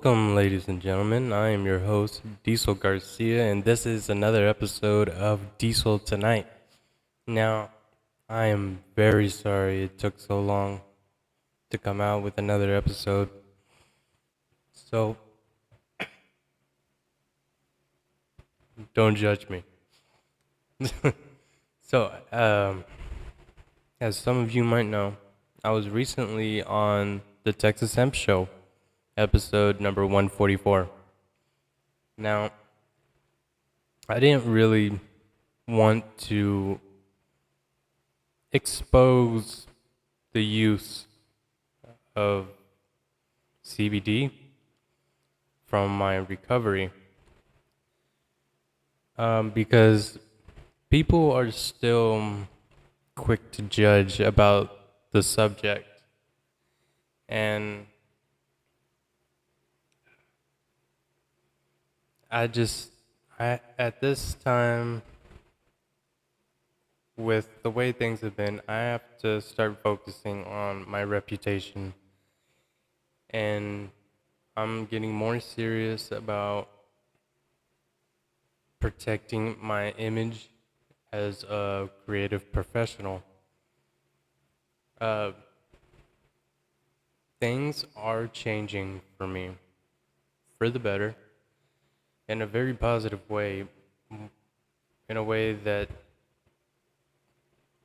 Welcome, ladies and gentlemen. I am your host, Diesel Garcia, and this is another episode of Diesel Tonight. Now, I am very sorry it took so long to come out with another episode. So, don't judge me. So, as some of you might know, I was recently on the Texas Hemp Show, episode number 144. Now, I didn't really want to expose the use of CBD from my recovery because people are still quick to judge about the subject, and I at this time, with the way things have been, I have to start focusing on my reputation, and I'm getting more serious about protecting my image as a creative professional. Uh, Things are changing for me for the better in a very positive way, in a way that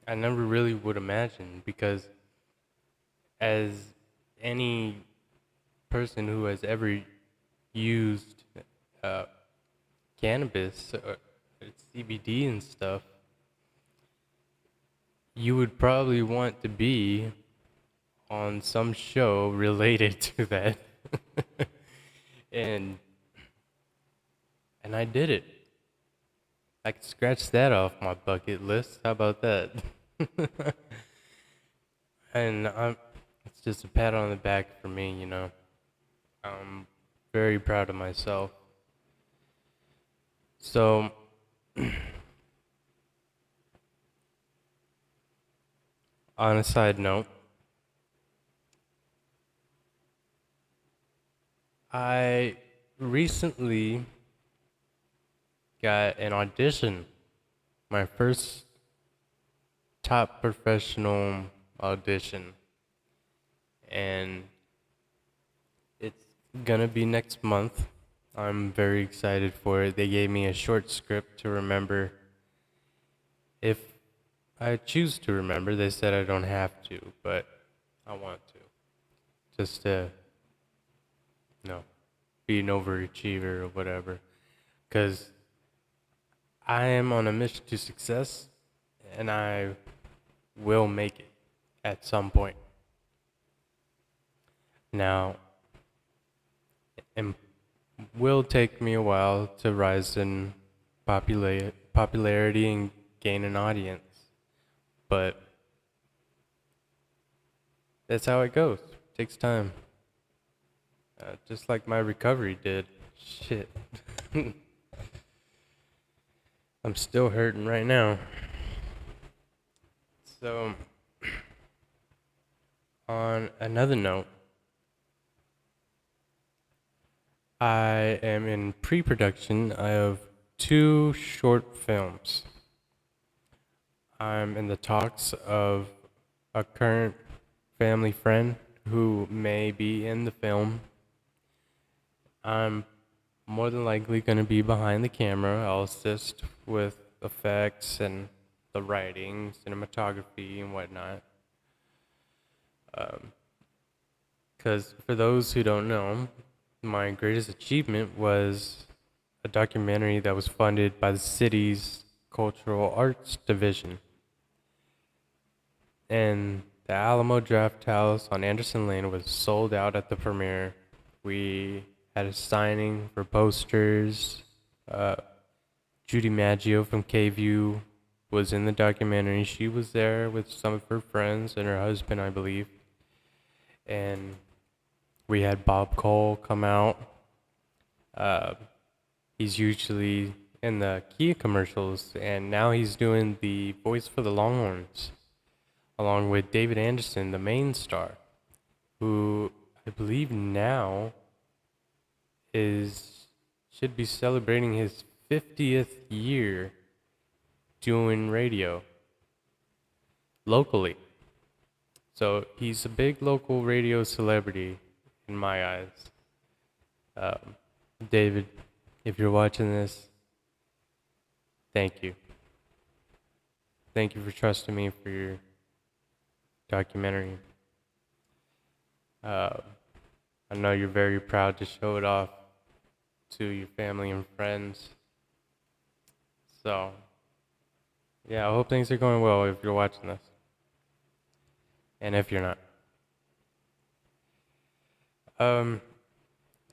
I never really would imagine, because as any person who has ever used uh, cannabis or CBD and stuff, you would probably want to be on some show related to that. and and I did it. I could scratch that off my bucket list. How about that? And it's just a pat on the back for me, you know. I'm very proud of myself. So, on a side note, I recently got an audition, my first top professional audition, and it's gonna be next month. I'm very excited for it. They gave me a short script to remember. If I choose to remember, they said I don't have to, but I want to. Just to, be an overachiever or whatever. Because I am on a mission to success, and I will make it at some point. Now, it will take me a while to rise in popularity and gain an audience, but that's how it goes. It takes time. Just like my recovery did. Shit. I'm still hurting right now. So, on another note, I am in pre-production of 2 short films. I'm in the talks of a current family friend who may be in the film. I'm more than likely going to be behind the camera. I'll assist with effects and the writing, cinematography, and whatnot. Because for those who don't know, my greatest achievement was a documentary that was funded by the city's cultural arts division. And the Alamo Draft House on Anderson Lane was sold out at the premiere. We had a signing for posters. Judy Maggio from KView was in the documentary. She was there with some of her friends and her husband, I believe. And we had Bob Cole come out. He's usually in the Kia commercials, and now he's doing the voice for the Longhorns, along with David Anderson, the main star, who I believe now is should be celebrating his 50th year doing radio locally. So he's a big local radio celebrity in my eyes. Um, David, if you're watching this, thank you. Thank you for trusting me for your documentary. Uh, I know you're very proud to show it off to your family and friends. So, yeah, I hope things are going well if you're watching this. And if you're not. Um,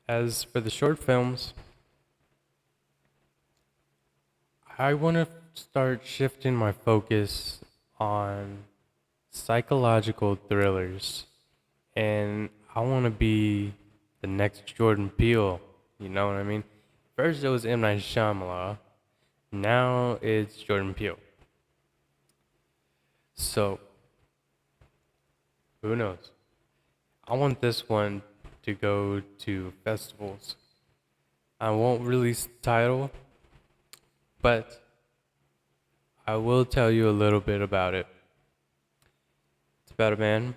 as for the short films, I want to start shifting my focus on psychological thrillers. And I want to be the next Jordan Peele. You know what I mean? First it was M. Night Shyamalan. Now it's Jordan Peele. So, who knows? I want this one to go to festivals. I won't release the title, but I will tell you a little bit about it. It's about a man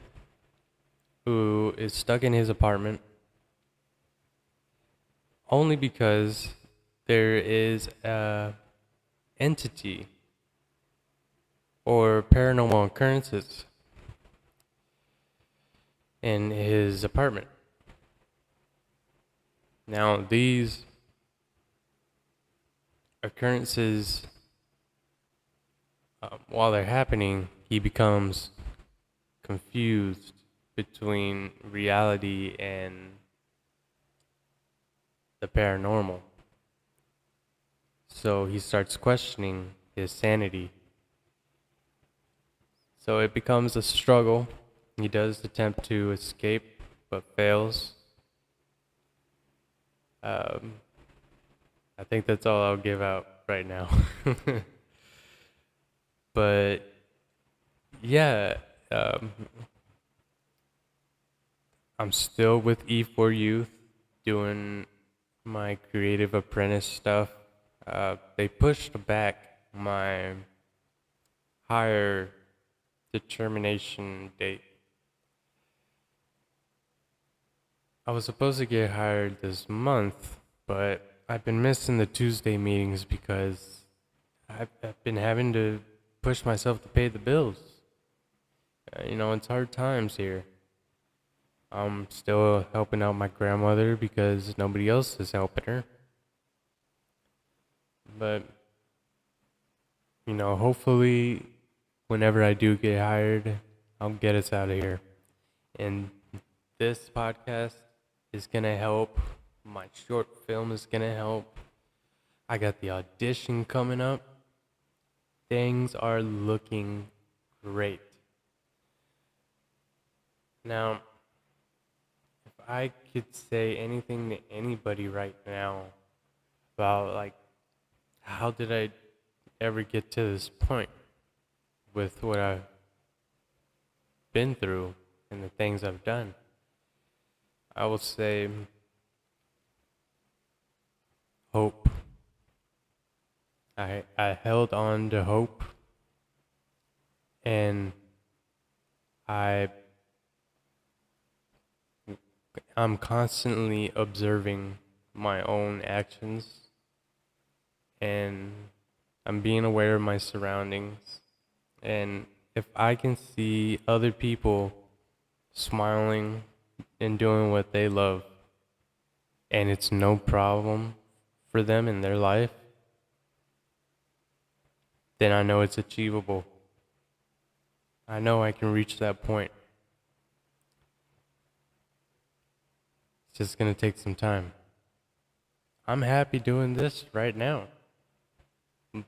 who is stuck in his apartment only because there is a entity or paranormal occurrences in his apartment. Now, these occurrences, while they're happening, he becomes confused between reality and the paranormal. So he starts questioning his sanity. So it becomes a struggle. He does attempt to escape, but fails. I think that's all I'll give out right now. But yeah, I'm still with E4 Youth doing my creative apprentice stuff. They pushed back my higher determination date. I was supposed to get hired this month, but I've been missing the Tuesday meetings because I've been having to push myself to pay the bills. It's hard times here. I'm still helping out my grandmother because nobody else is helping her. But, hopefully, whenever I do get hired, I'll get us out of here. And this podcast is going to help. My short film is going to help. I got the audition coming up. Things are looking great. Now, if I could say anything to anybody right now about, like, how did I ever get to this point with what I've been through and the things I've done, I will say hope. I held on to hope, and I'm constantly observing my own actions, and I'm being aware of my surroundings. And if I can see other people smiling and doing what they love, and it's no problem for them in their life, then I know it's achievable. I know I can reach that point. It's just going to take some time. I'm happy doing this right now.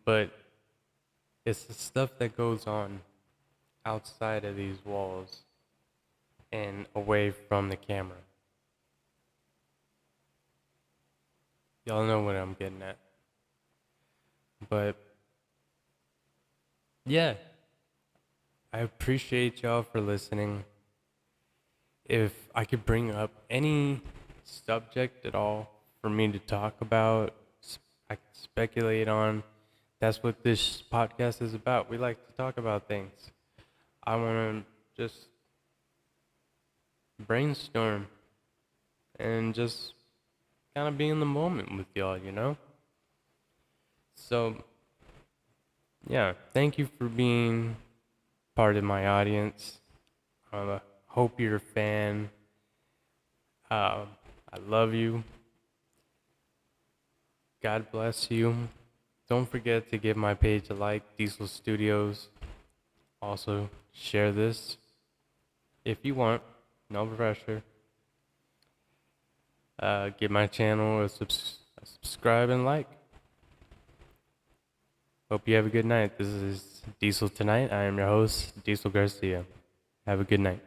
But it's the stuff that goes on outside of these walls and away from the camera. Y'all know what I'm getting at. But yeah, I appreciate y'all for listening. If I could bring up any subject at all, for me to talk about, I can speculate on. That's what this podcast is about. We like to talk about things. I want to just brainstorm and just kind of be in the moment with y'all, you know? So, yeah, thank you for being part of my audience. I hope you're a fan. I love you. God bless you. Don't forget to give my page a like, Diesel Studios. Also, share this if you want. No pressure. Give my channel a subscribe and like. Hope you have a good night. This is Diesel Tonight. I am your host, Diesel Garcia. Have a good night.